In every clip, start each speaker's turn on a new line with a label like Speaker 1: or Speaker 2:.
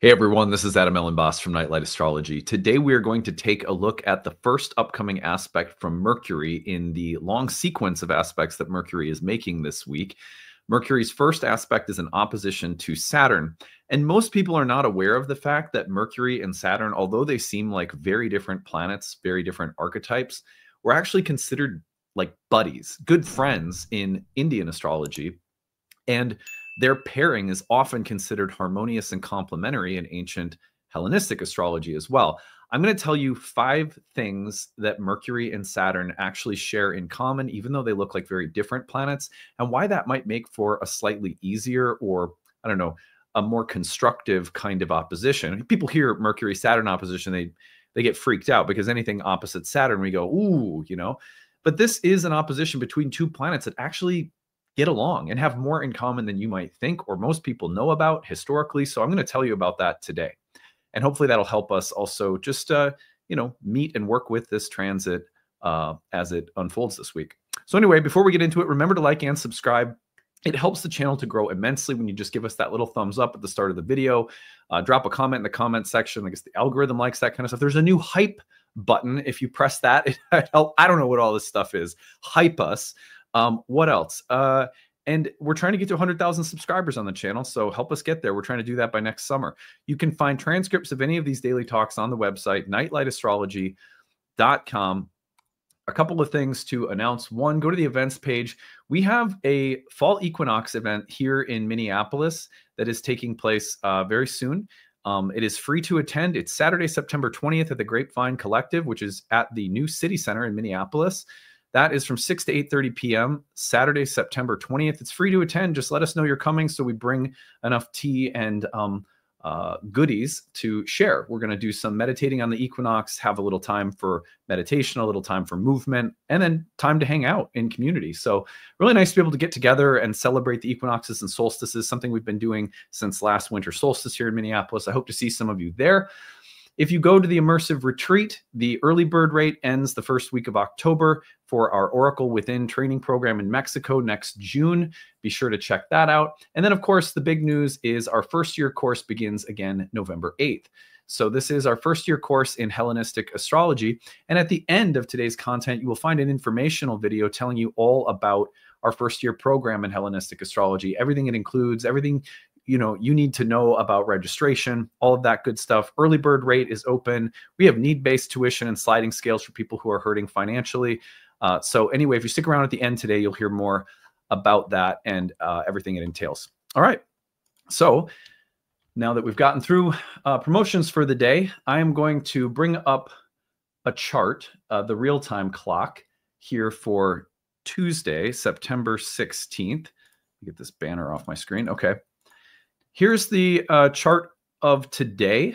Speaker 1: Hey everyone, this is Adam Ellenboss from Nightlight Astrology. Today we are going to take a look at the first upcoming aspect from Mercury in the long sequence of aspects that Mercury is making this week. Mercury's first aspect is an opposition to Saturn. And most people are not aware of the fact that Mercury and Saturn, although they seem like very different planets, very different archetypes, were actually considered like buddies, good friends in Indian astrology. And their pairing is often considered harmonious and complementary in ancient Hellenistic astrology as well. I'm going to tell you 5 things that Mercury and Saturn actually share in common, even though they look like very different planets, and why that might make for a slightly easier or, I don't know, a more constructive kind of opposition. People hear Mercury-Saturn opposition, they get freaked out because anything opposite Saturn, we go, ooh, you know. But this is an opposition between two planets that actually get along and have more in common than you might think or most people know about historically. So I'm going to tell you about that today. And hopefully that'll help us also just, meet and work with this transit as it unfolds this week. So anyway, before we get into it, remember to like and subscribe. It helps the channel to grow immensely when you just give us that little thumbs up at the start of the video. Drop a comment in the comment section. I guess the algorithm likes that kind of stuff. There's a new hype button. If you press that, it helps. I don't know what all this stuff is. Hype us. What else? And we're trying to get to 100,000 subscribers on the channel, so help us get there. We're trying to do that by next summer. You can find transcripts of any of these daily talks on the website, nightlightastrology.com. A couple of things to announce. One, go to the events page. We have a fall equinox event here in Minneapolis that is taking place very soon. It is free to attend. It's Saturday, September 20th at the Grapevine Collective, which is at the new City Center in Minneapolis. That is from 6 to 8:30 p.m. Saturday, September 20th. It's free to attend. Just let us know you're coming so we bring enough tea and goodies to share. We're going to do some meditating on the equinox, have a little time for meditation, a little time for movement, and then time to hang out in community. So really nice to be able to get together and celebrate the equinoxes and solstices, something we've been doing since last winter solstice here in Minneapolis. I hope to see some of you there. If you go to the Immersive retreat, the early bird rate ends the first week of October for our Oracle Within training program in Mexico next June. Be sure to check that out. And then, of course, the big news is our first year course begins again November 8th. So this is our first year course in Hellenistic astrology. And at the end of today's content, you will find an informational video telling you all about our first year program in Hellenistic astrology, everything it includes, everything you need to know about registration, all of that good stuff. Early bird rate is open. We have need-based tuition and sliding scales for people who are hurting financially. So anyway, if you stick around at the end today, you'll hear more about that and everything it entails. All right. So now that we've gotten through promotions for the day, I am going to bring up a chart, the real-time clock here for Tuesday, September 16th. Get this banner off my screen. Okay. Here's the chart of today.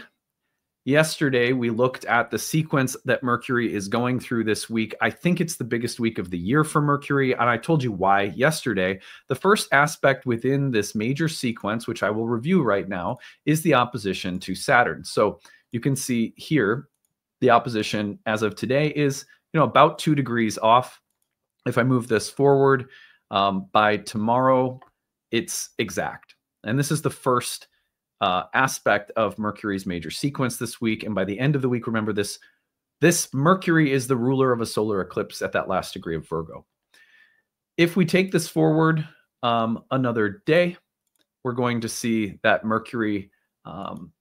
Speaker 1: Yesterday, we looked at the sequence that Mercury is going through this week. I think it's the biggest week of the year for Mercury, and I told you why yesterday. The first aspect within this major sequence, which I will review right now, is the opposition to Saturn. So you can see here, the opposition as of today is about 2 degrees off. If I move this forward, by tomorrow, it's exact. And this is the first aspect of Mercury's major sequence this week. And by the end of the week, remember this Mercury is the ruler of a solar eclipse at that last degree of Virgo. If we take this forward another day, we're going to see that Mercury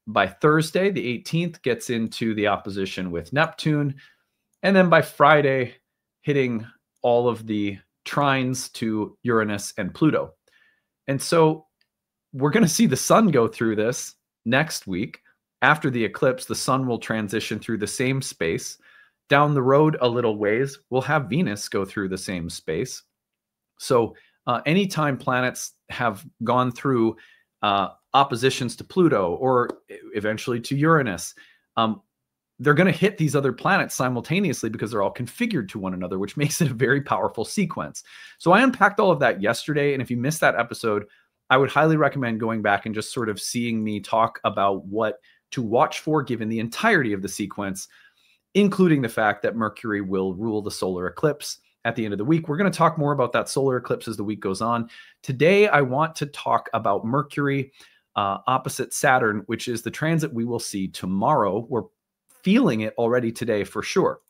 Speaker 1: by Thursday, the 18th, gets into the opposition with Neptune. And then by Friday, hitting all of the trines to Uranus and Pluto. And so we're going to see the sun go through this next week. After the eclipse, the sun will transition through the same space. Down the road a little ways, we'll have Venus go through the same space. So anytime planets have gone through oppositions to Pluto or eventually to Uranus, they're going to hit these other planets simultaneously because they're all configured to one another, which makes it a very powerful sequence. So I unpacked all of that yesterday. And if you missed that episode, I would highly recommend going back and just sort of seeing me talk about what to watch for given the entirety of the sequence, including the fact that Mercury will rule the solar eclipse at the end of the week. We're going to talk more about that solar eclipse as the week goes on. Today, I want to talk about Mercury opposite Saturn, which is the transit we will see tomorrow. We're feeling it already today for sure.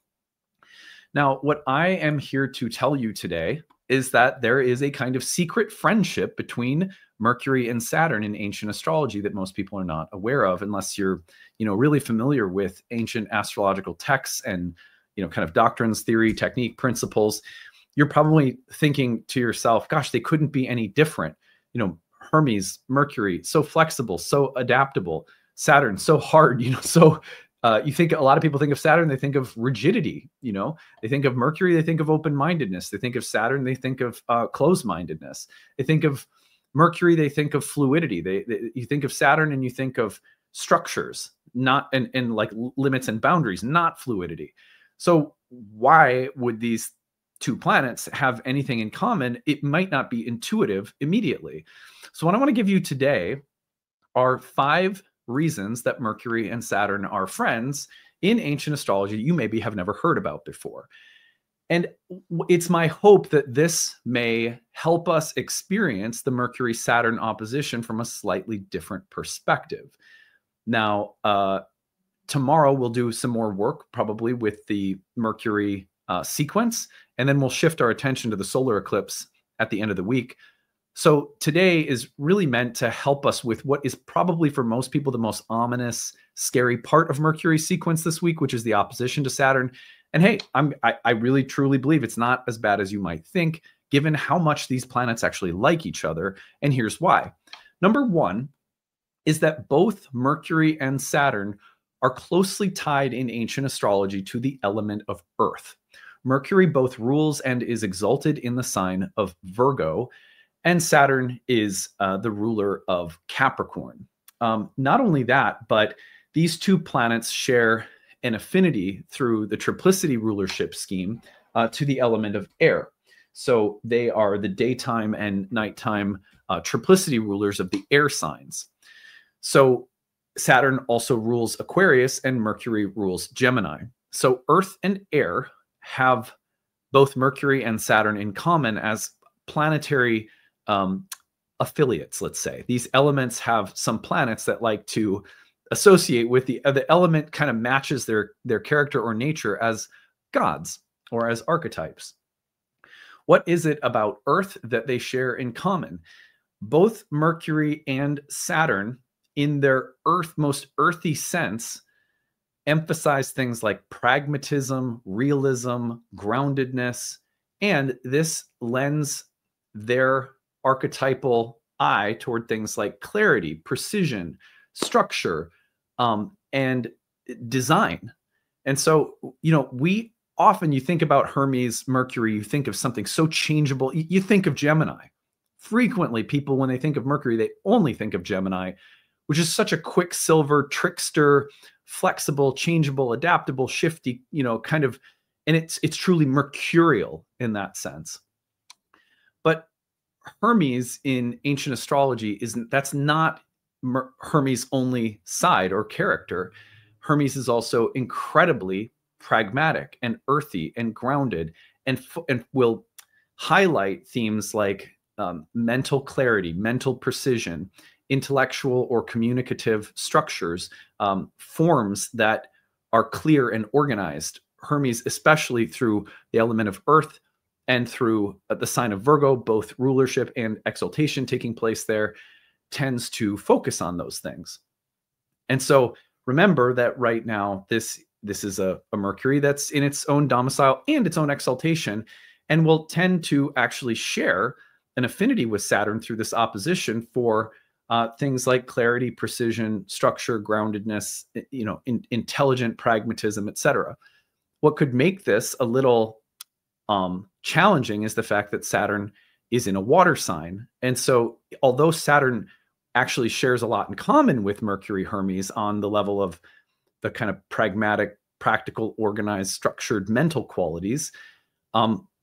Speaker 1: Now, what I am here to tell you today is that there is a kind of secret friendship between Mercury and Saturn in ancient astrology that most people are not aware of, unless you're, really familiar with ancient astrological texts and, kind of doctrines, theory, technique, principles. You're probably thinking to yourself, gosh, they couldn't be any different. Hermes, Mercury, so flexible, so adaptable. Saturn, so hard, so you think a lot of people think of Saturn, they think of rigidity, they think of Mercury, they think of open-mindedness. They think of Saturn, they think of closed-mindedness. They think of Mercury, they think of fluidity. You think of Saturn and you think of structures, not and like limits and boundaries, not fluidity. So why would these two planets have anything in common? It might not be intuitive immediately. So what I want to give you today are 5 reasons that Mercury and Saturn are friends in ancient astrology you maybe have never heard about before. And it's my hope that this may help us experience the Mercury-Saturn opposition from a slightly different perspective. Now, tomorrow we'll do some more work probably with the Mercury sequence, and then we'll shift our attention to the solar eclipse at the end of the week. So today is really meant to help us with what is probably for most people the most ominous, scary part of Mercury's sequence this week, which is the opposition to Saturn. And hey, I really truly believe it's not as bad as you might think, given how much these planets actually like each other. And here's why. Number 1 is that both Mercury and Saturn are closely tied in ancient astrology to the element of Earth. Mercury both rules and is exalted in the sign of Virgo, and Saturn is the ruler of Capricorn. Not only that, but these two planets share an affinity through the triplicity rulership scheme to the element of air. So they are the daytime and nighttime triplicity rulers of the air signs. So Saturn also rules Aquarius and Mercury rules Gemini. So Earth and air have both Mercury and Saturn in common as planetary affiliates, let's say. These elements have some planets that like to associate with the element kind of matches their character or nature as gods or as archetypes. What is it about Earth that they share in common? Both Mercury and Saturn, in their most earthy sense, emphasize things like pragmatism, realism, groundedness, and this lends their archetypal eye toward things like clarity, precision, structure, and design. And so, you think about Hermes, Mercury, you think of something so changeable. You think of Gemini. Frequently, people, when they think of Mercury, they only think of Gemini, which is such a quicksilver, trickster, flexible, changeable, adaptable, shifty, kind of, and it's truly mercurial in that sense. But Hermes in ancient astrology that's not Hermes' only side or character. Hermes is also incredibly pragmatic and earthy and grounded, and will highlight themes like mental clarity, mental precision, intellectual or communicative structures, forms that are clear and organized. Hermes, especially through the element of Earth and through the sign of Virgo, both rulership and exaltation taking place there, tends to focus on those things. And so remember that right now, this is a Mercury that's in its own domicile and its own exaltation, and will tend to actually share an affinity with Saturn through this opposition for things like clarity, precision, structure, groundedness, intelligent pragmatism, etc. What could make this a little challenging is the fact that Saturn is in a water sign. And so although Saturn actually shares a lot in common with Mercury Hermes on the level of the kind of pragmatic, practical, organized, structured mental qualities,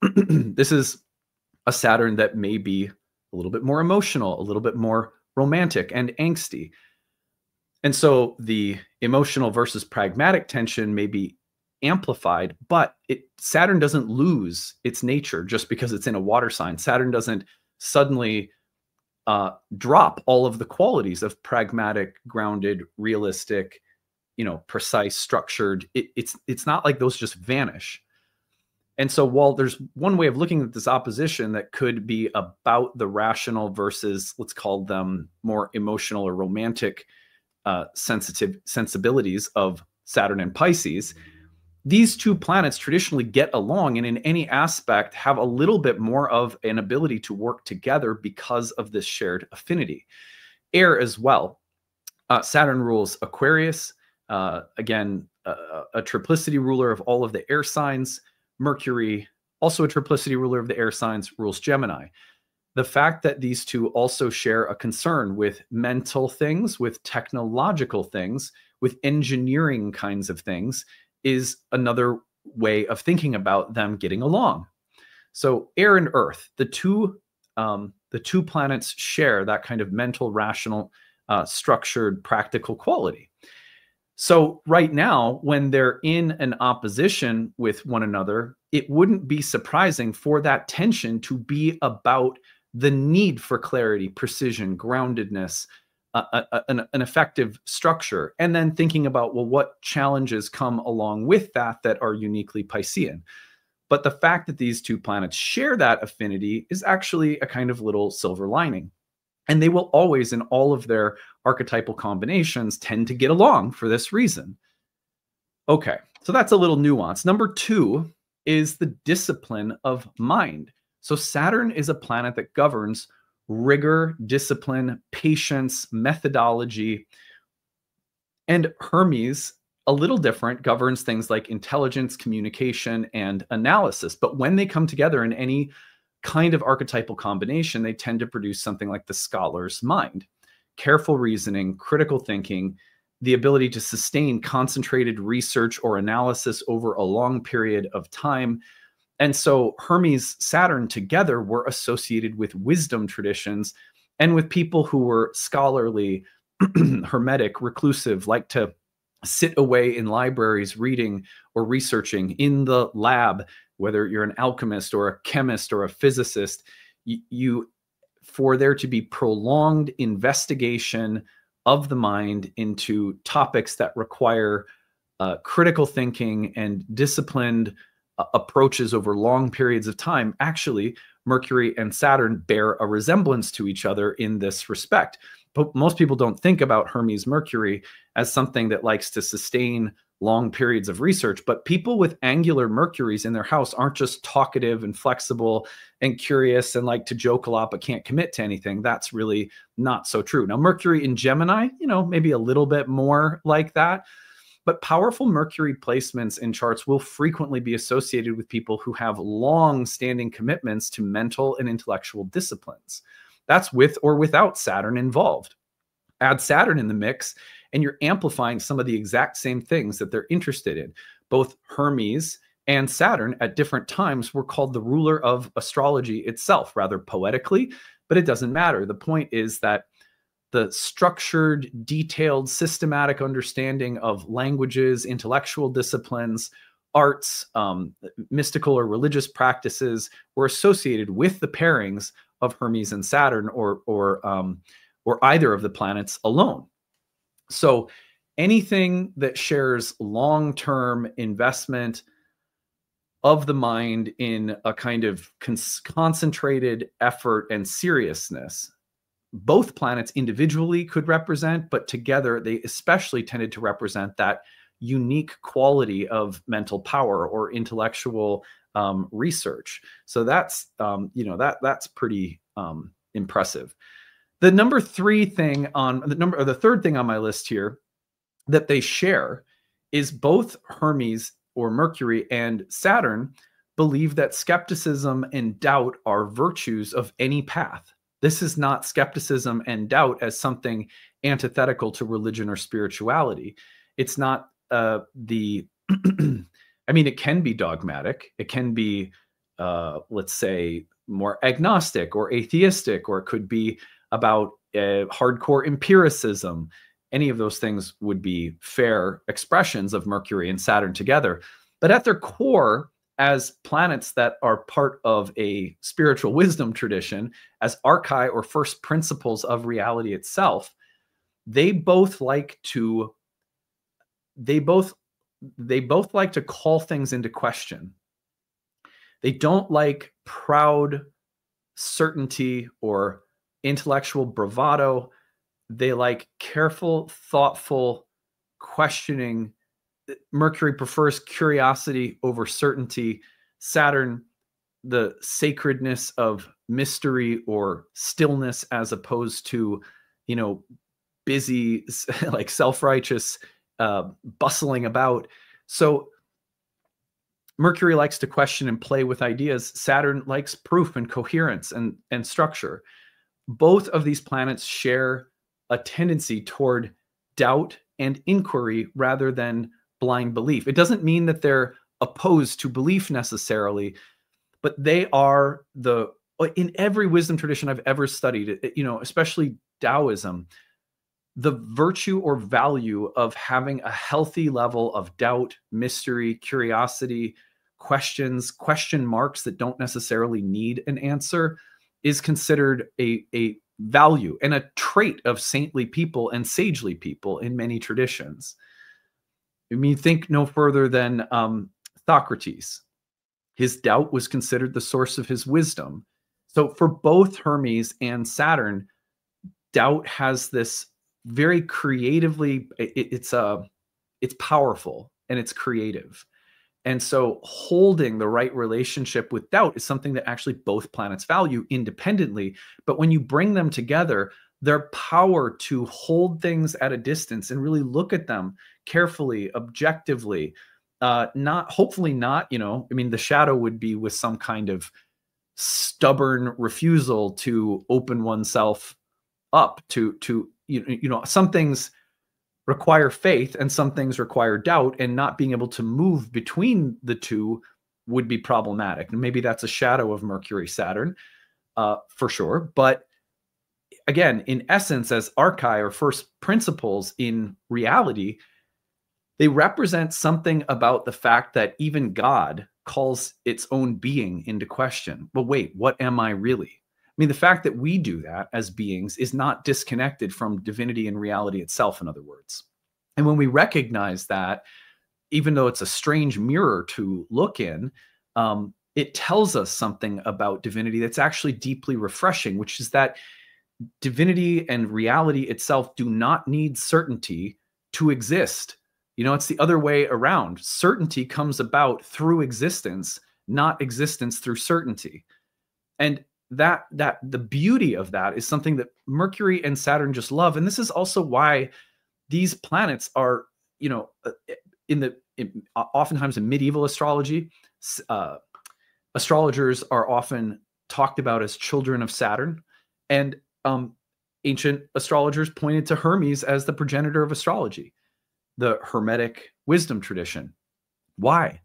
Speaker 1: this is a Saturn that may be a little bit more emotional, a little bit more romantic and angsty. And so the emotional versus pragmatic tension may be amplified, but Saturn doesn't lose its nature just because it's in a water sign. Saturn doesn't suddenly drop all of the qualities of pragmatic, grounded, realistic, precise, structured. It's not like those just vanish. And so while there's one way of looking at this opposition that could be about the rational versus, let's call them more emotional or romantic sensibilities of Saturn and Pisces, these two planets traditionally get along and in any aspect have a little bit more of an ability to work together because of this shared affinity. Air as well. Saturn rules Aquarius, again, a triplicity ruler of all of the air signs. Mercury, also a triplicity ruler of the air signs, rules Gemini. The fact that these two also share a concern with mental things, with technological things, with engineering kinds of things is another way of thinking about them getting along. So air and earth, the two planets share that kind of mental, rational, structured, practical quality. So right now, when they're in an opposition with one another, it wouldn't be surprising for that tension to be about the need for clarity, precision, groundedness, an effective structure, and then thinking about, well, what challenges come along with that are uniquely Piscean. But the fact that these two planets share that affinity is actually a kind of little silver lining. And they will always, in all of their archetypal combinations, tend to get along for this reason. Okay, so that's a little nuance. Number two is the discipline of mind. So Saturn is a planet that governs rigor, discipline, patience, methodology. And Hermes, a little different, governs things like intelligence, communication, and analysis. But when they come together in any kind of archetypal combination, they tend to produce something like the scholar's mind. Careful reasoning, critical thinking, the ability to sustain concentrated research or analysis over a long period of time. And so Hermes, Saturn together were associated with wisdom traditions and with people who were scholarly, hermetic, reclusive, like to sit away in libraries reading or researching in the lab, whether you're an alchemist or a chemist or a physicist, for there to be prolonged investigation of the mind into topics that require critical thinking and disciplined approaches over long periods of time. Actually, Mercury and Saturn bear a resemblance to each other in this respect. But most people don't think about Hermes Mercury as something that likes to sustain long periods of research. But people with angular Mercuries in their house aren't just talkative and flexible and curious and like to joke a lot but can't commit to anything. That's really not so true. Now, Mercury in Gemini, maybe a little bit more like that. But powerful Mercury placements in charts will frequently be associated with people who have long-standing commitments to mental and intellectual disciplines. That's with or without Saturn involved. Add Saturn in the mix, and you're amplifying some of the exact same things that they're interested in. Both Hermes and Saturn at different times were called the ruler of astrology itself, rather poetically, but it doesn't matter. The point is that the structured, detailed, systematic understanding of languages, intellectual disciplines, arts, mystical or religious practices were associated with the pairings of Hermes and Saturn or either of the planets alone. So anything that shares long-term investment of the mind in a kind of concentrated effort and seriousness, both planets individually could represent, but together they especially tended to represent that unique quality of mental power or intellectual research. So that's that's pretty impressive. The third thing on my list here that they share is both Hermes or Mercury and Saturn believe that skepticism and doubt are virtues of any path. This is not skepticism and doubt as something antithetical to religion or spirituality. It's not I mean, it can be dogmatic. It can be, let's say, more agnostic or atheistic, or it could be about hardcore empiricism. Any of those things would be fair expressions of Mercury and Saturn together. But at their core, as planets that are part of a spiritual wisdom tradition, as archai or first principles of reality itself, they both like to they both like to call things into question. They don't like proud certainty or intellectual bravado. They like careful, thoughtful questioning. Mercury prefers curiosity over certainty. Saturn, the sacredness of mystery or stillness, as opposed to, busy, like self-righteous, bustling about. So Mercury likes to question and play with ideas. Saturn likes proof and coherence and structure. Both of these planets share a tendency toward doubt and inquiry rather than blind belief. It doesn't mean that they're opposed to belief necessarily, but they are in every wisdom tradition I've ever studied, especially Taoism, the virtue or value of having a healthy level of doubt, mystery, curiosity, question marks that don't necessarily need an answer is considered a value and a trait of saintly people and sagely people in many traditions. I mean, think no further than Socrates. His doubt was considered the source of his wisdom. So for both Hermes and Saturn, doubt has this very creatively, it's powerful and it's creative. And so holding the right relationship with doubt is something that actually both planets value independently. But when you bring them together, their power to hold things at a distance and really look at them carefully, objectively, hopefully not, the shadow would be with some kind of stubborn refusal to open oneself up to some things require faith and some things require doubt, and not being able to move between the two would be problematic. And maybe that's a shadow of Mercury, Saturn, for sure. But again, in essence, as archai or first principles in reality, they represent something about the fact that even God calls its own being into question. But wait, what am I really? I mean, the fact that we do that as beings is not disconnected from divinity and reality itself, in other words. And when we recognize that, even though it's a strange mirror to look in, it tells us something about divinity that's actually deeply refreshing, which is that divinity and reality itself do not need certainty to exist. It's the other way around. Certainty comes about through existence, not existence through certainty. And that the beauty of that is something that Mercury and Saturn just love. And this is also why these planets are, oftentimes in medieval astrology, astrologers are often talked about as children of Saturn. And ancient astrologers pointed to Hermes as the progenitor of astrology, the Hermetic wisdom tradition. Why?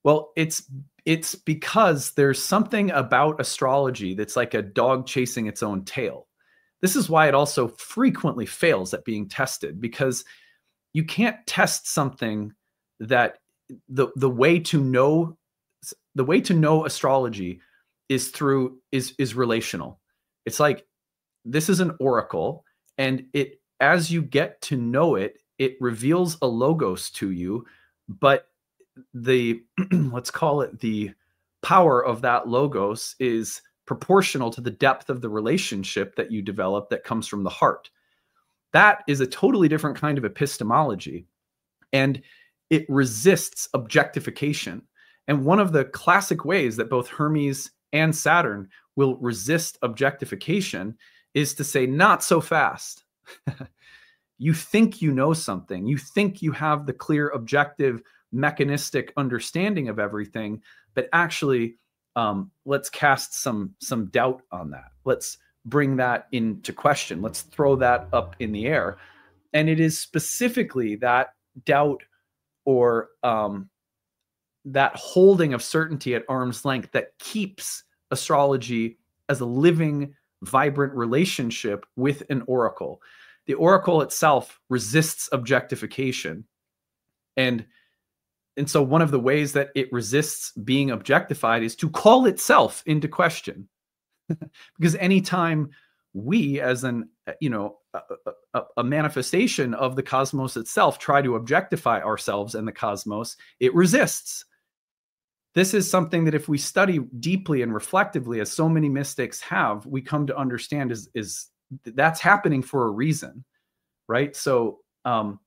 Speaker 1: Well, it's because there's something about astrology that's like a dog chasing its own tail. This is why it also frequently fails at being tested, because you can't test something that the way to know astrology is relational. It's like, this is an oracle, and as you get to know it, it reveals a logos to you, but let's call it the power of that logos is proportional to the depth of the relationship that you develop that comes from the heart. That is a totally different kind of epistemology, and it resists objectification. And one of the classic ways that both Hermes and Saturn will resist objectification is to say, not so fast. You think you know something. You think you have the clear, objective, mechanistic understanding of everything, but actually, let's cast some doubt on that. Let's bring that into question. Let's throw that up in the air. And it is specifically that doubt or that holding of certainty at arm's length that keeps astrology as a living, vibrant relationship with an oracle. The oracle itself resists objectification. And And so one of the ways that it resists being objectified is to call itself into question. Because anytime we, as an, a manifestation of the cosmos itself, try to objectify ourselves and the cosmos, it resists. This is something that if we study deeply and reflectively, as so many mystics have, we come to understand is that's happening for a reason, right? So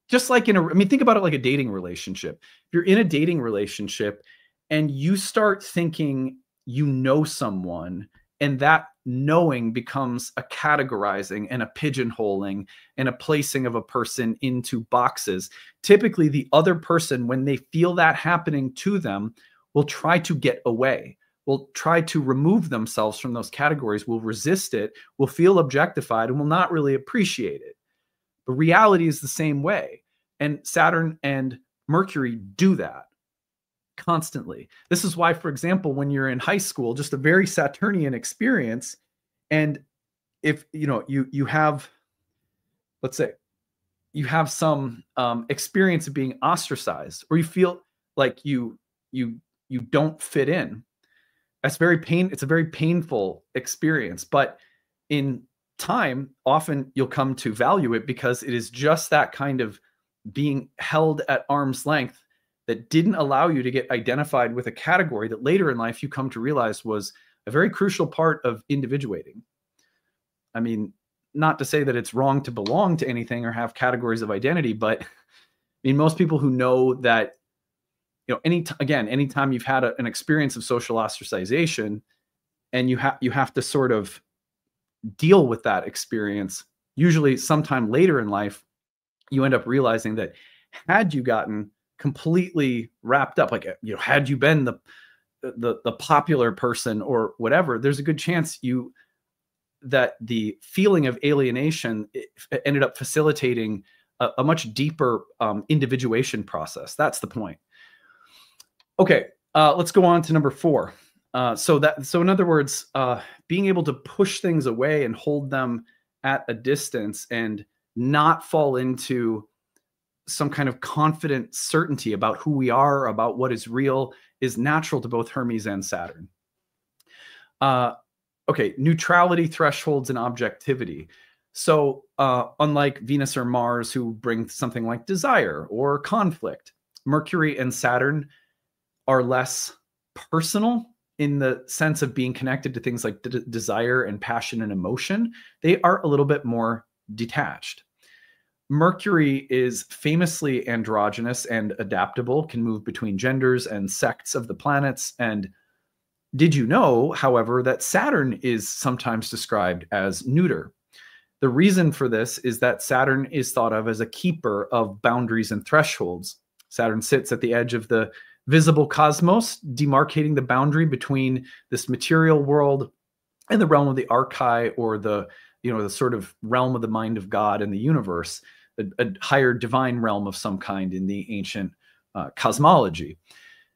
Speaker 1: just like think about it like a dating relationship. If you're in a dating relationship and you start thinking you know someone, and that knowing becomes a categorizing and a pigeonholing and a placing of a person into boxes, typically the other person, when they feel that happening to them, will try to get away, will try to remove themselves from those categories, will resist it, will feel objectified, and will not really appreciate it. The reality is the same way. And Saturn and Mercury do that constantly. This is why, for example, when you're in high school, just a very Saturnian experience, and if you have, let's say, you have some experience of being ostracized, or you feel like you don't fit in, it's a very painful experience. But in time, often you'll come to value it, because it is just that kind of being held at arm's length that didn't allow you to get identified with a category that later in life you come to realize was a very crucial part of individuating. I mean, not to say that it's wrong to belong to anything or have categories of identity, but I mean, most people who know that, anytime you've had an experience of social ostracization, and you have to sort of deal with that experience, usually sometime later in life, you end up realizing that had you gotten completely wrapped up, like, had you been the popular person or whatever, there's a good chance that the feeling of alienation ended up facilitating a much deeper individuation process. That's the point. Okay, let's go on to number 4. So in other words, being able to push things away and hold them at a distance and not fall into some kind of confident certainty about who we are, about what is real, is natural to both Hermes and Saturn. Okay, neutrality, thresholds, and objectivity. So unlike Venus or Mars, who bring something like desire or conflict, Mercury and Saturn are less personal in the sense of being connected to things like desire and passion and emotion. They are a little bit more detached. Mercury is famously androgynous and adaptable, can move between genders and sects of the planets. And did you know, however, that Saturn is sometimes described as neuter? The reason for this is that Saturn is thought of as a keeper of boundaries and thresholds. Saturn sits at the edge of the visible cosmos, demarcating the boundary between this material world and the realm of the archai, or the sort of realm of the mind of God and the universe, a higher divine realm of some kind in the ancient cosmology.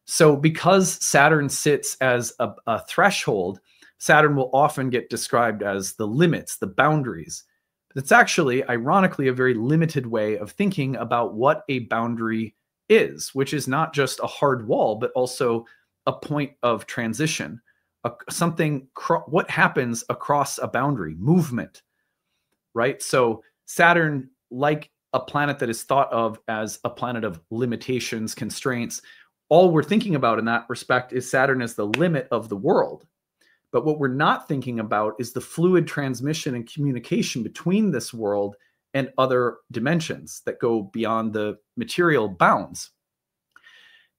Speaker 1: So because Saturn sits as a threshold, Saturn will often get described as the limits, the boundaries. But it's actually, ironically, a very limited way of thinking about what a boundary is, which is not just a hard wall, but also a point of transition, what happens across a boundary, movement, right? So Saturn, like a planet that is thought of as a planet of limitations, constraints, all we're thinking about in that respect is Saturn as the limit of the world. But what we're not thinking about is the fluid transmission and communication between this world and other dimensions that go beyond the material bounds.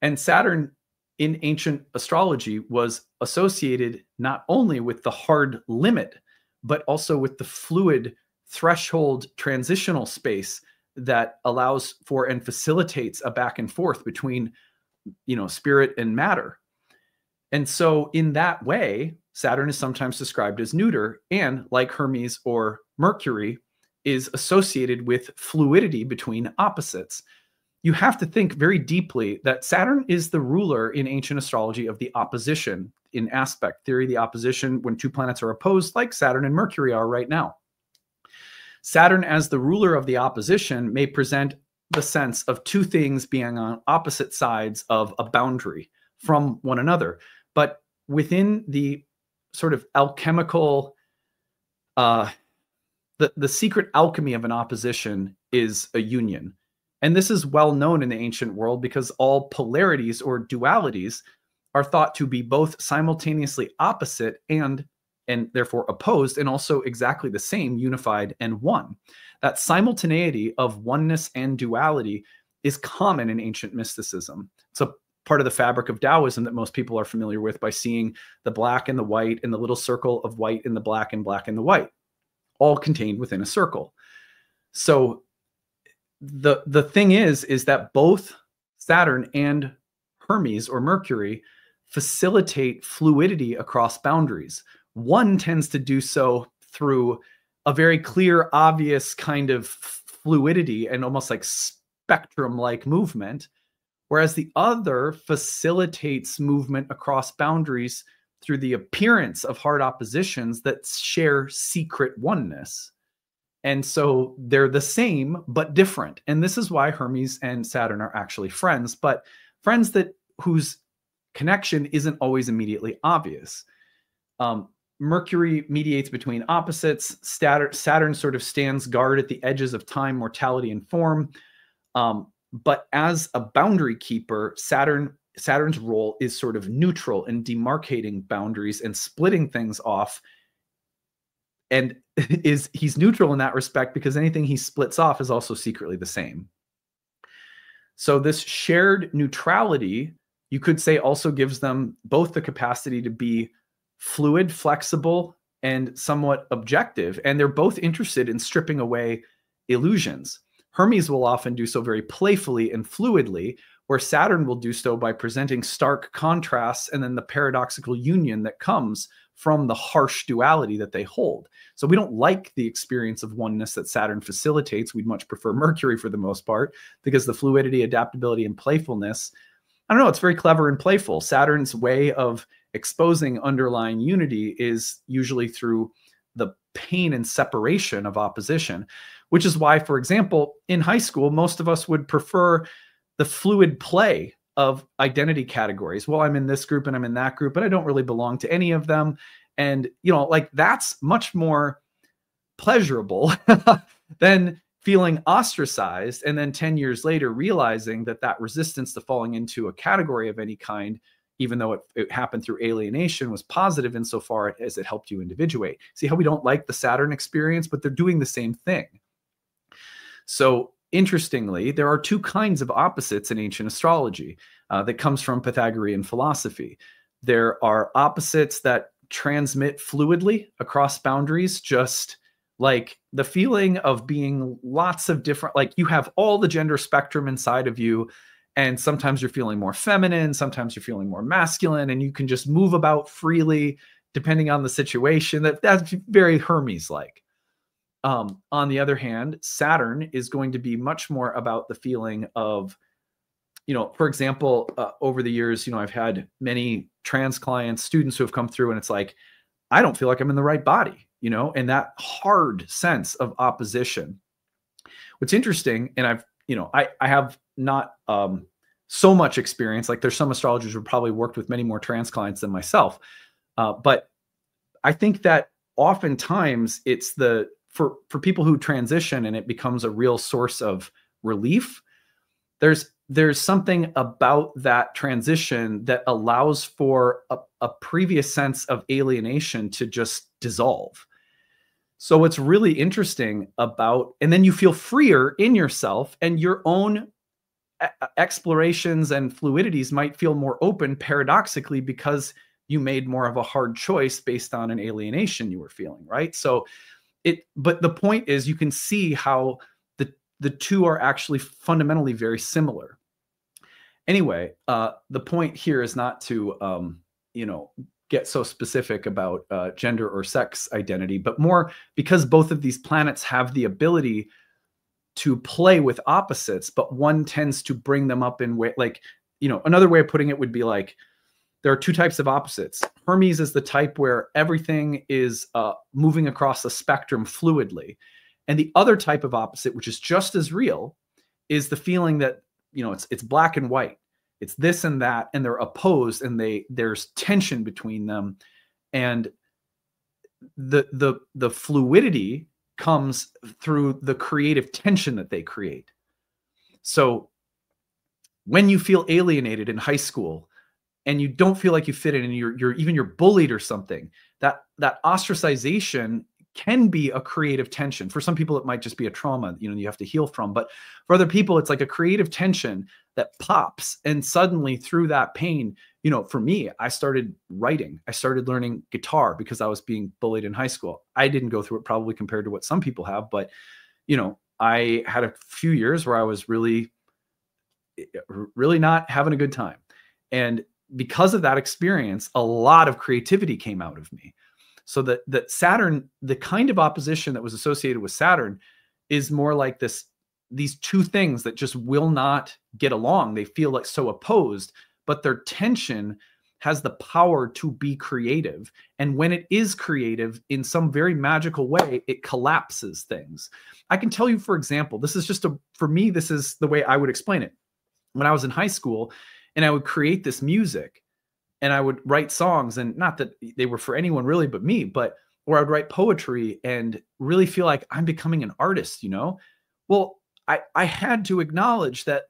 Speaker 1: And Saturn in ancient astrology was associated not only with the hard limit, but also with the fluid threshold transitional space that allows for and facilitates a back and forth between, spirit and matter. And so in that way, Saturn is sometimes described as neuter, and like Hermes or Mercury, is associated with fluidity between opposites. You have to think very deeply that Saturn is the ruler in ancient astrology of the opposition in aspect theory, the opposition when two planets are opposed, like Saturn and Mercury are right now. Saturn, as the ruler of the opposition, may present the sense of two things being on opposite sides of a boundary from one another. But within the sort of alchemical, the secret alchemy of an opposition is a union. And this is well known in the ancient world because all polarities or dualities are thought to be both simultaneously opposite and therefore opposed, and also exactly the same, unified and one. That simultaneity of oneness and duality is common in ancient mysticism. It's a part of the fabric of Taoism that most people are familiar with by seeing the black and the white and the little circle of white in the black and the white, all contained within a circle. So the thing is that both Saturn and Hermes or Mercury facilitate fluidity across boundaries. One tends to do so through a very clear, obvious kind of fluidity and almost like spectrum-like movement, whereas the other facilitates movement across boundaries through the appearance of hard oppositions that share secret oneness. And so they're the same, but different. And this is why Hermes and Saturn are actually friends, but friends whose connection isn't always immediately obvious. Mercury mediates between opposites. Saturn sort of stands guard at the edges of time, mortality, and form. But as a boundary keeper, Saturn's role is sort of neutral in demarcating boundaries and splitting things off. And he's neutral in that respect because anything he splits off is also secretly the same. So this shared neutrality, you could say, also gives them both the capacity to be fluid, flexible, and somewhat objective. And they're both interested in stripping away illusions. Hermes will often do so very playfully and fluidly, where Saturn will do so by presenting stark contrasts and then the paradoxical union that comes from the harsh duality that they hold. So we don't like the experience of oneness that Saturn facilitates. We'd much prefer Mercury for the most part, because the fluidity, adaptability, and playfulness, I don't know, it's very clever and playful. Saturn's way of exposing underlying unity is usually through the pain and separation of opposition, which is why, for example, in high school, most of us would prefer the fluid play of identity categories. Well, I'm in this group and I'm in that group, but I don't really belong to any of them. And, you know, like that's much more pleasurable than feeling ostracized and then 10 years later realizing that resistance to falling into a category of any kind, even though it happened through alienation, was positive insofar as it helped you individuate. See how we don't like the Saturn experience, but they're doing the same thing. So interestingly, there are two kinds of opposites in ancient astrology that comes from Pythagorean philosophy. There are opposites that transmit fluidly across boundaries, just like the feeling of being lots of different, like you have all the gender spectrum inside of you, and sometimes you're feeling more feminine, sometimes you're feeling more masculine, and you can just move about freely depending on the situation. That's very Hermes-like. On the other hand, Saturn is going to be much more about the feeling of, you know, for example, over the years, you know, I've had many trans clients, students who have come through, and it's like, I don't feel like I'm in the right body, you know, and that hard sense of opposition. What's interesting, and I have not so much experience, like there's some astrologers who probably worked with many more trans clients than myself. But I think that oftentimes it's for people who transition and it becomes a real source of relief, there's something about that transition that allows for a previous sense of alienation to just dissolve. So what's really interesting about, and then you feel freer in yourself, and your own explorations and fluidities might feel more open paradoxically because you made more of a hard choice based on an alienation you were feeling, right? So but the point is, you can see how the two are actually fundamentally very similar. Anyway, the point here is not to, get so specific about gender or sex identity, but more because both of these planets have the ability to play with opposites, but one tends to bring them up in way, like, another way of putting it would be like, there are two types of opposites. Hermes is the type where everything is moving across the spectrum fluidly. And the other type of opposite, which is just as real, is the feeling that, you know, it's black and white. It's this and that, and they're opposed, and there's tension between them. And the fluidity comes through the creative tension that they create. So when you feel alienated in high school and you don't feel like you fit in, and you're bullied or something, that ostracization can be a creative tension. For some people, it might just be a trauma, you know, you have to heal from. But for other people, it's like a creative tension that pops. And suddenly through that pain, you know, for me, I started writing. I started learning guitar because I was being bullied in high school. I didn't go through it probably compared to what some people have, but, you know, I had a few years where I was really not having a good time. And because of that experience, a lot of creativity came out of me. So that Saturn, the kind of opposition that was associated with Saturn, is more like these two things that just will not get along. They feel like so opposed, but their tension has the power to be creative. And when it is creative in some very magical way, it collapses things. I can tell you, for example, this is just for me, this is the way I would explain it. When I was in high school and I would create this music, and I would write songs, and not that they were for anyone really but me, but where I would write poetry and really feel like I'm becoming an artist, you know? Well, I had to acknowledge that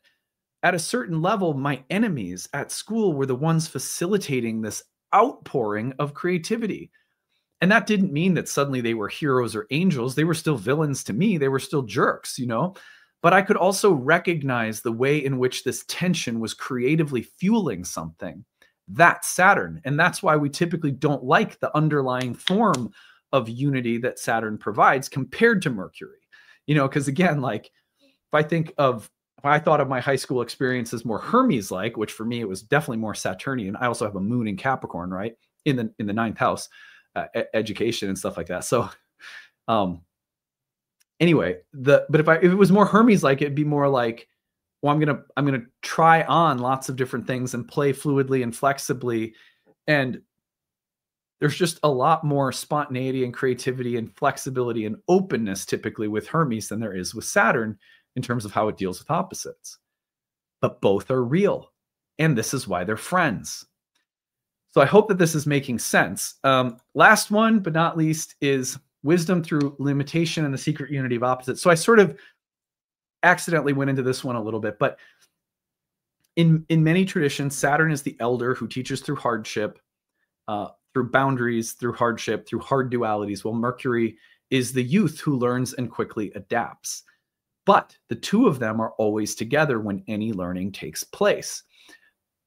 Speaker 1: at a certain level, my enemies at school were the ones facilitating this outpouring of creativity. And that didn't mean that suddenly they were heroes or angels. They were still villains to me. They were still jerks, you know? But I could also recognize the way in which this tension was creatively fueling something. That's Saturn. And that's why we typically don't like the underlying form of unity that Saturn provides compared to Mercury. You know, because again, like if I thought of my high school experience as more Hermes-like, which for me, it was definitely more Saturnian. I also have a moon in Capricorn, right? In the ninth house, education and stuff like that. So anyway, but if it was more Hermes-like, it'd be more like, well, I'm gonna try on lots of different things and play fluidly and flexibly. And there's just a lot more spontaneity and creativity and flexibility and openness typically with Hermes than there is with Saturn in terms of how it deals with opposites. But both are real. And this is why they're friends. So I hope that this is making sense. Last one, but not least, is wisdom through limitation and the secret unity of opposites. So I sort of accidentally went into this one a little bit, but in many traditions, Saturn is the elder who teaches through hardship, through boundaries, through hardship, through hard dualities, while Mercury is the youth who learns and quickly adapts. But the two of them are always together when any learning takes place.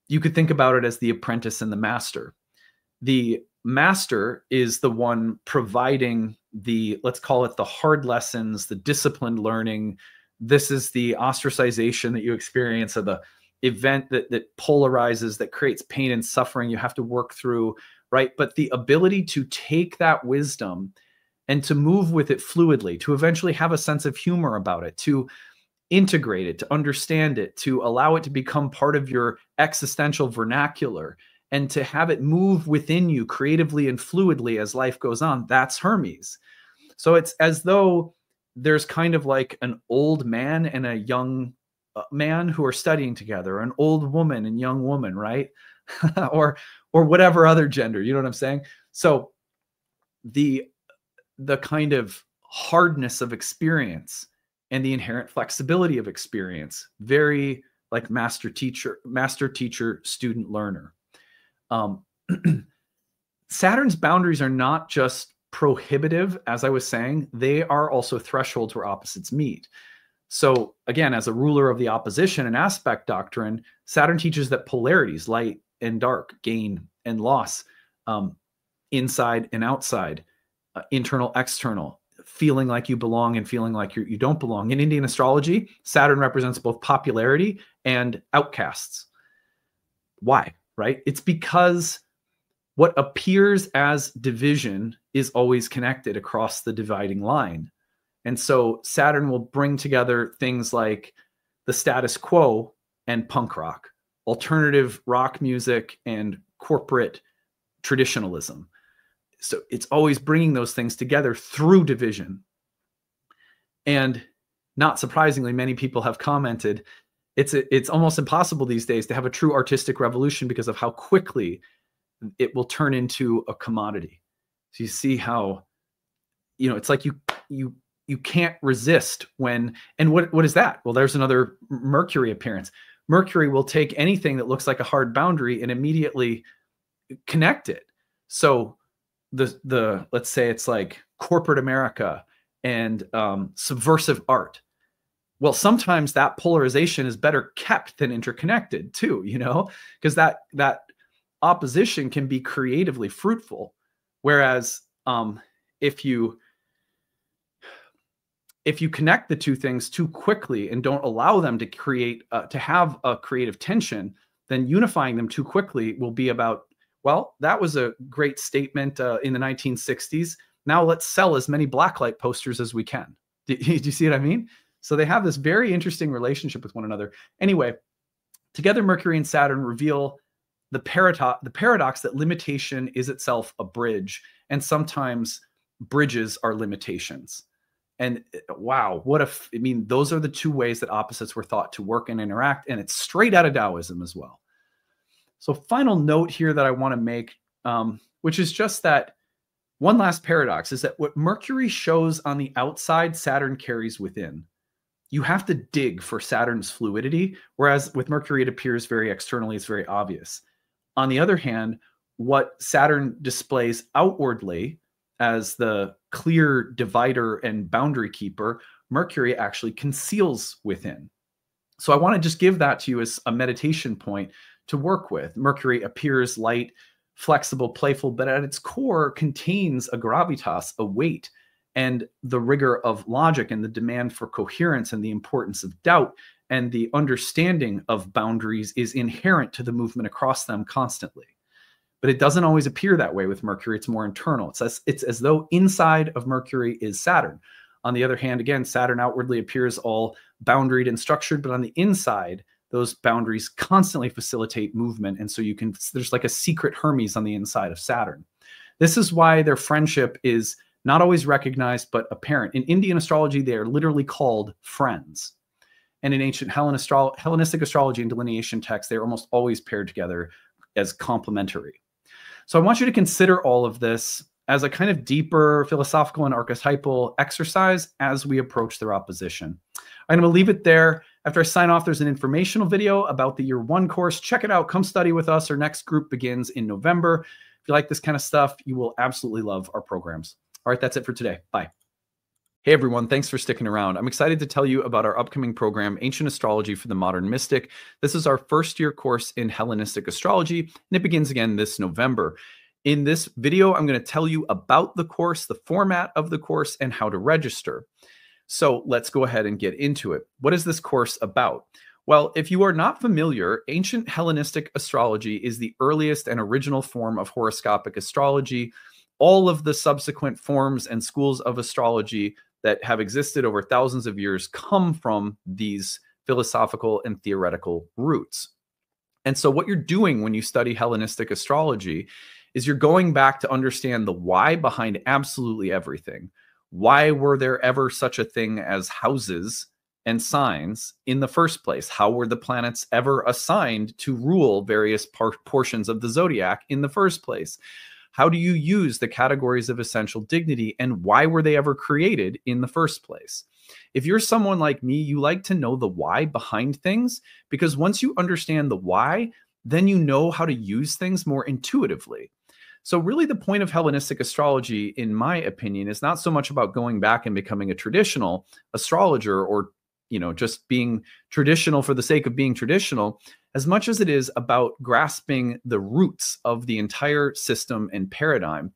Speaker 1: You could think about it as the apprentice and the master. The master is the one providing let's call it the hard lessons, the disciplined learning. This is the ostracization that you experience, or the event that polarizes, that creates pain and suffering you have to work through, right? But the ability to take that wisdom and to move with it fluidly, to eventually have a sense of humor about it, to integrate it, to understand it, to allow it to become part of your existential vernacular, and to have it move within you creatively and fluidly as life goes on, that's Hermes. So it's as though there's kind of like an old man and a young man who are studying together, an old woman and young woman, right? or whatever other gender, you know what I'm saying? So the kind of hardness of experience and the inherent flexibility of experience, very like master teacher, student learner. Saturn's boundaries are not just prohibitive, as I was saying, they are also thresholds where opposites meet. So again, as a ruler of the opposition and aspect doctrine, Saturn teaches that polarities, light and dark, gain and loss, inside and outside, internal, external, feeling like you belong and feeling like you don't belong. In Indian astrology, Saturn represents both popularity and outcasts. Why? Right? It's because what appears as division is always connected across the dividing line. And so Saturn will bring together things like the status quo and punk rock, alternative rock music and corporate traditionalism. So it's always bringing those things together through division. And not surprisingly, many people have commented it's almost impossible these days to have a true artistic revolution because of how quickly it will turn into a commodity. So you see how, it's like you can't resist when, and what is that? Well, there's another Mercury appearance. Mercury will take anything that looks like a hard boundary and immediately connect it. So the let's say it's like corporate America and subversive art. Well, sometimes that polarization is better kept than interconnected too, because that opposition can be creatively fruitful. Whereas if you connect the two things too quickly and don't allow them to create to have a creative tension, then unifying them too quickly will be about, well, that was a great statement in the 1960s. Now let's sell as many blacklight posters as we can. Do you see what I mean? So they have this very interesting relationship with one another. Anyway, together Mercury and Saturn reveal the paradox that limitation is itself a bridge, and sometimes bridges are limitations. And wow, those are the two ways that opposites were thought to work and interact, and it's straight out of Taoism as well. So final note here that I want to make, which is just that one last paradox, is that what Mercury shows on the outside, Saturn carries within. You have to dig for Saturn's fluidity, whereas with Mercury, it appears very externally, it's very obvious. On the other hand, what Saturn displays outwardly as the clear divider and boundary keeper, Mercury actually conceals within. So I want to just give that to you as a meditation point to work with. Mercury appears light, flexible, playful, but at its core contains a gravitas, a weight, and the rigor of logic and the demand for coherence and the importance of doubt and the understanding of boundaries is inherent to the movement across them constantly. But it doesn't always appear that way with Mercury. It's more internal. It's as though inside of Mercury is Saturn. On the other hand, again, Saturn outwardly appears all boundaried and structured, but on the inside, those boundaries constantly facilitate movement. And so there's like a secret Hermes on the inside of Saturn. This is why their friendship is not always recognized, but apparent. In Indian astrology, they are literally called friends. And in ancient Hellenistic astrology and delineation texts, they're almost always paired together as complementary. So I want you to consider all of this as a kind of deeper philosophical and archetypal exercise as we approach their opposition. I'm going to leave it there. After I sign off, there's an informational video about the Year 1 course. Check it out. Come study with us. Our next group begins in November. If you like this kind of stuff, you will absolutely love our programs. All right, that's it for today. Bye. Hey everyone, thanks for sticking around. I'm excited to tell you about our upcoming program, Ancient Astrology for the Modern Mystic. This is our first year course in Hellenistic astrology, and it begins again this November. In this video, I'm going to tell you about the course, the format of the course, and how to register. So let's go ahead and get into it. What is this course about? Well, if you are not familiar, ancient Hellenistic astrology is the earliest and original form of horoscopic astrology. All of the subsequent forms and schools of astrology that have existed over thousands of years come from these philosophical and theoretical roots. And so what you're doing when you study Hellenistic astrology is you're going back to understand the why behind absolutely everything. Why were there ever such a thing as houses and signs in the first place? How were the planets ever assigned to rule various portions of the zodiac in the first place? How do you use the categories of essential dignity, and why were they ever created in the first place? If you're someone like me, you like to know the why behind things, because once you understand the why, then you know how to use things more intuitively. So really the point of Hellenistic astrology, in my opinion, is not so much about going back and becoming a traditional astrologer or just being traditional for the sake of being traditional, as much as it is about grasping the roots of the entire system and paradigm.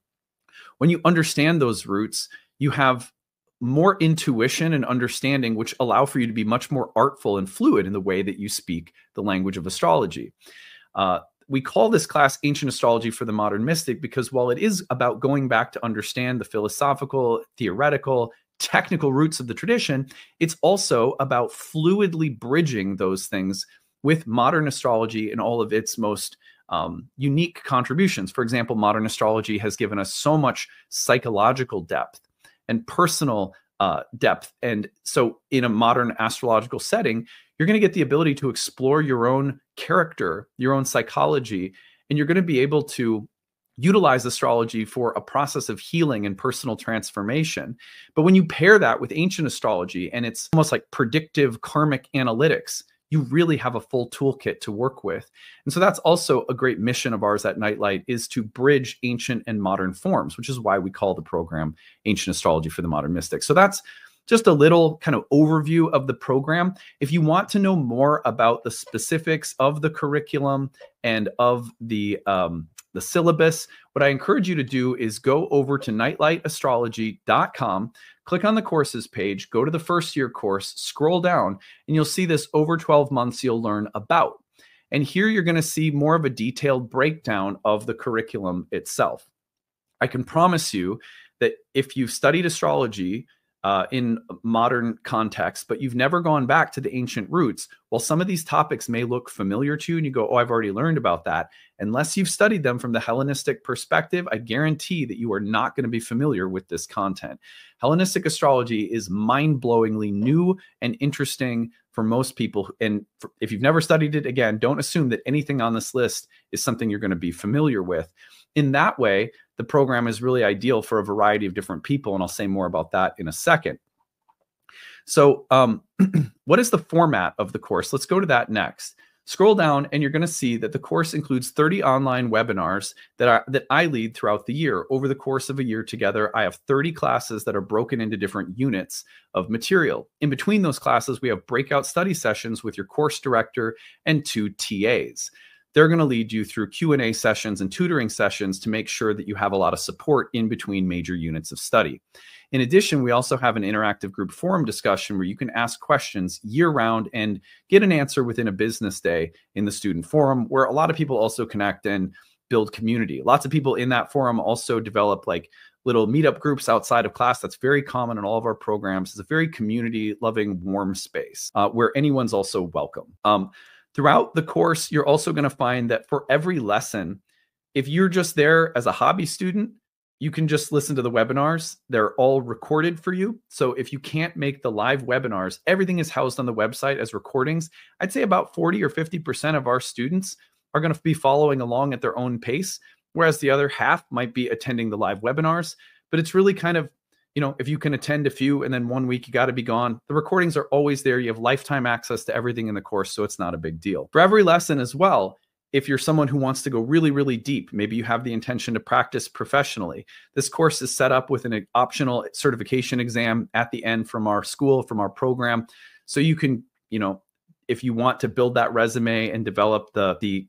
Speaker 1: When you understand those roots, you have more intuition and understanding, which allow for you to be much more artful and fluid in the way that you speak the language of astrology. We call this class Ancient Astrology for the Modern Mystic because while it is about going back to understand the philosophical, theoretical, technical roots of the tradition, it's also about fluidly bridging those things with modern astrology and all of its most unique contributions. For example, modern astrology has given us so much psychological depth and personal depth. And so in a modern astrological setting, you're going to get the ability to explore your own character, your own psychology, and you're going to be able to utilize astrology for a process of healing and personal transformation. But when you pair that with ancient astrology, and it's almost like predictive karmic analytics, you really have a full toolkit to work with. And so that's also a great mission of ours at Nightlight, is to bridge ancient and modern forms, which is why we call the program Ancient Astrology for the Modern Mystic. So that's just a little kind of overview of the program. If you want to know more about the specifics of the curriculum and of the syllabus, what I encourage you to do is go over to nightlightastrology.com, click on the courses page, go to the first year course, scroll down, and you'll see this over 12 months you'll learn about. And here you're going to see more of a detailed breakdown of the curriculum itself. I can promise you that if you've studied astrology in modern context, but you've never gone back to the ancient roots, while some of these topics may look familiar to you and you go, oh, I've already learned about that, unless you've studied them from the Hellenistic perspective, I guarantee that you are not going to be familiar with this content. Hellenistic astrology is mind-blowingly new and interesting for most people. And if you've never studied it, again, don't assume that anything on this list is something you're going to be familiar with. In that way, the program is really ideal for a variety of different people, and I'll say more about that in a second. So what is the format of the course? Let's go to that next. Scroll down and you're going to see that the course includes 30 online webinars that I lead throughout the year. Over the course of a year together, I have 30 classes that are broken into different units of material. In between those classes, we have breakout study sessions with your course director and 2 TAs. They're going to lead you through Q&A sessions and tutoring sessions to make sure that you have a lot of support in between major units of study. In addition, we also have an interactive group forum discussion where you can ask questions year-round and get an answer within a business day in the student forum, where a lot of people also connect and build community. Lots of people in that forum also develop like little meetup groups outside of class. That's very common in all of our programs. It's a very community-loving, warm space where anyone's also welcome. Throughout the course, you're also going to find that for every lesson, if you're just there as a hobby student, you can just listen to the webinars. They're all recorded for you. So if you can't make the live webinars, everything is housed on the website as recordings. I'd say about 40 or 50% of our students are going to be following along at their own pace, whereas the other half might be attending the live webinars. But it's really kind of, you know, if you can attend a few and then 1 week you got to be gone, the recordings are always there. You have lifetime access to everything in the course, so it's not a big deal. For every lesson as well, if you're someone who wants to go really, really deep, maybe you have the intention to practice professionally, this course is set up with an optional certification exam at the end from our school, from our program. So you can, you know, if you want to build that resume and develop the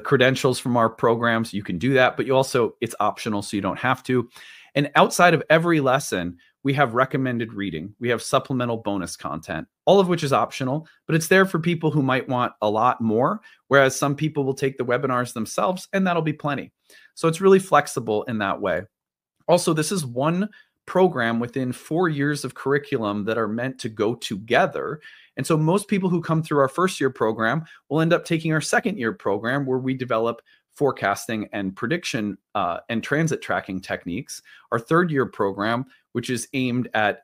Speaker 1: credentials from our programs, you can do that, but you also, it's optional, so you don't have to. And outside of every lesson, we have recommended reading. We have supplemental bonus content, all of which is optional, but it's there for people who might want a lot more, whereas some people will take the webinars themselves, and that'll be plenty. So it's really flexible in that way. Also, this is one program within 4 years of curriculum that are meant to go together. And so most people who come through our first year program will end up taking our second year program, where we develop forecasting and prediction and transit tracking techniques. Our third year program, which is aimed at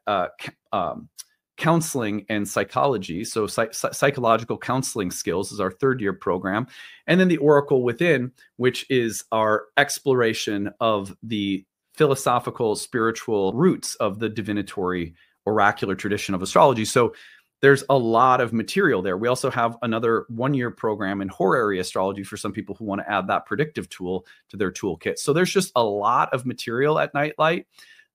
Speaker 1: counseling and psychology. So psychological counseling skills is our third year program. And then the Oracle Within, which is our exploration of the philosophical, spiritual roots of the divinatory oracular tradition of astrology. So there's a lot of material there. We also have another 1 year program in horary astrology for some people who want to add that predictive tool to their toolkit. So there's just a lot of material at Nightlight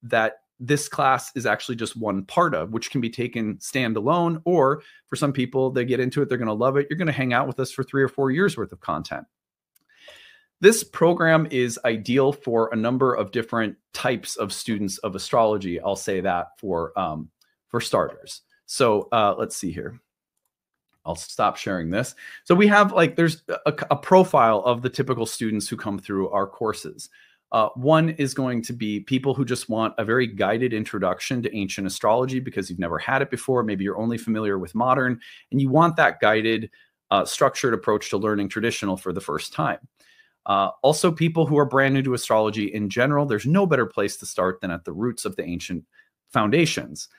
Speaker 1: that this class is actually just one part of, which can be taken standalone, or for some people, they get into it, they're going to love it. You're going to hang out with us for 3 or 4 years worth of content. This program is ideal for a number of different types of students of astrology. I'll say that for starters. So let's see here. I'll stop sharing this. So we have there's a profile of the typical students who come through our courses. One is going to be people who just want a very guided introduction to ancient astrology because you've never had it before. Maybe you're only familiar with modern, and you want that guided, structured approach to learning traditional for the first time. Also, people who are brand new to astrology in general. There's no better place to start than at the roots of the ancient foundations.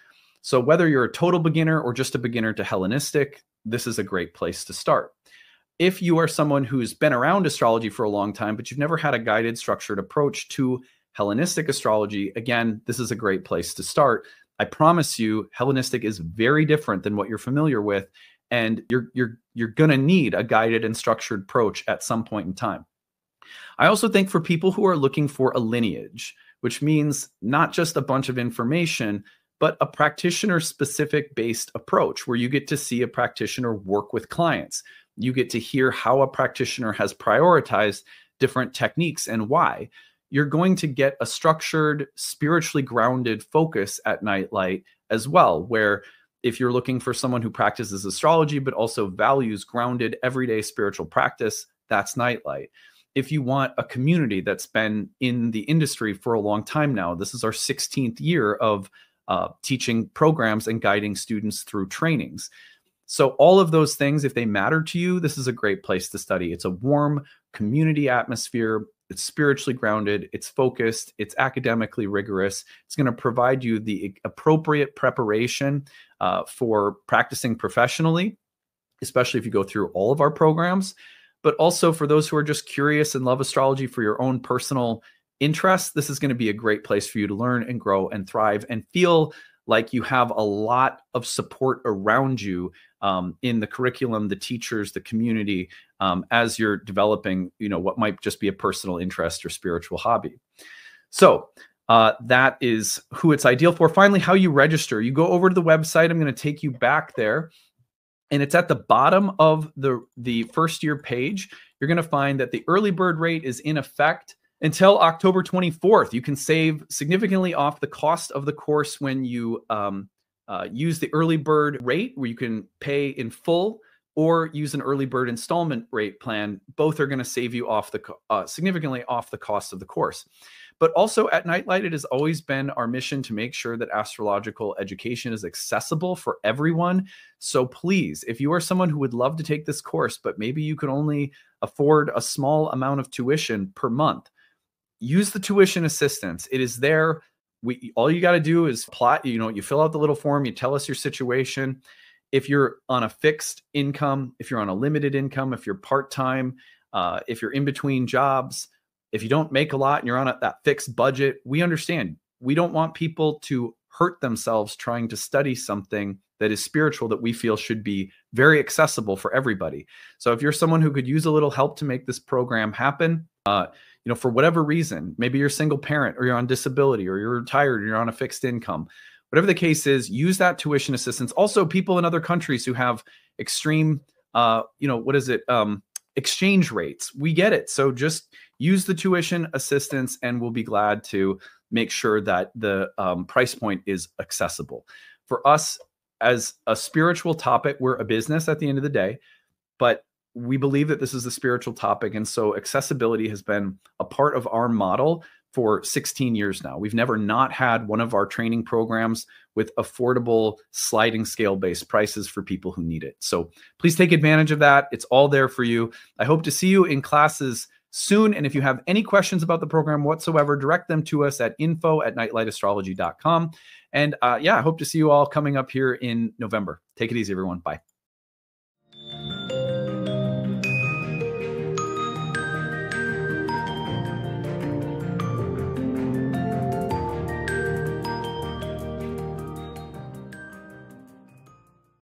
Speaker 1: So whether you're a total beginner or just a beginner to Hellenistic, this is a great place to start. If you are someone who's been around astrology for a long time, but you've never had a guided, structured approach to Hellenistic astrology, again, this is a great place to start. I promise you, Hellenistic is very different than what you're familiar with, and you're going to need a guided and structured approach at some point in time. I also think for people who are looking for a lineage, which means not just a bunch of information, but a practitioner-specific based approach where you get to see a practitioner work with clients. You get to hear how a practitioner has prioritized different techniques and why. You're going to get a structured, spiritually grounded focus at Nightlight as well, where if you're looking for someone who practices astrology, but also values grounded everyday spiritual practice, that's Nightlight. If you want a community that's been in the industry for a long time now, this is our 16th year of teaching programs and guiding students through trainings. So all of those things, if they matter to you, this is a great place to study. It's a warm community atmosphere. It's spiritually grounded. It's focused. It's academically rigorous. It's going to provide you the appropriate preparation for practicing professionally, especially if you go through all of our programs. But also for those who are just curious and love astrology for your own personal interests, this is going to be a great place for you to learn and grow and thrive and feel like you have a lot of support around you in the curriculum, the teachers, the community, as you're developing, what might just be a personal interest or spiritual hobby. So that is who it's ideal for. Finally, how you register. You go over to the website. I'm going to take you back there. And it's at the bottom of the first year page. You're going to find that the early bird rate is in effect until October 24th. You can save significantly off the cost of the course when you use the early bird rate, where you can pay in full, or use an early bird installment rate plan. Both are going to save you off significantly off the cost of the course. But also at Nightlight, it has always been our mission to make sure that astrological education is accessible for everyone. So please, if you are someone who would love to take this course, but maybe you can only afford a small amount of tuition per month, use the tuition assistance. It is there. All you got to do is apply. You fill out the little form. You tell us your situation. If you're on a fixed income, if you're on a limited income, if you're part-time, if you're in between jobs, if you don't make a lot and you're on that fixed budget, we understand. We don't want people to hurt themselves trying to study something that is spiritual that we feel should be very accessible for everybody. So if you're someone who could use a little help to make this program happen, for whatever reason, maybe you're a single parent or you're on disability or you're retired or you're on a fixed income, whatever the case is, use that tuition assistance. Also, people in other countries who have extreme, exchange rates. We get it. So just use the tuition assistance and we'll be glad to make sure that the price point is accessible. For us, as a spiritual topic, we're a business at the end of the day, but we believe that this is a spiritual topic. And so accessibility has been a part of our model for 16 years now. We've never not had one of our training programs with affordable sliding scale-based prices for people who need it. So please take advantage of that. It's all there for you. I hope to see you in classes soon. And if you have any questions about the program whatsoever, direct them to us at info@nightlightastrology.com. And I hope to see you all coming up here in November. Take it easy, everyone. Bye.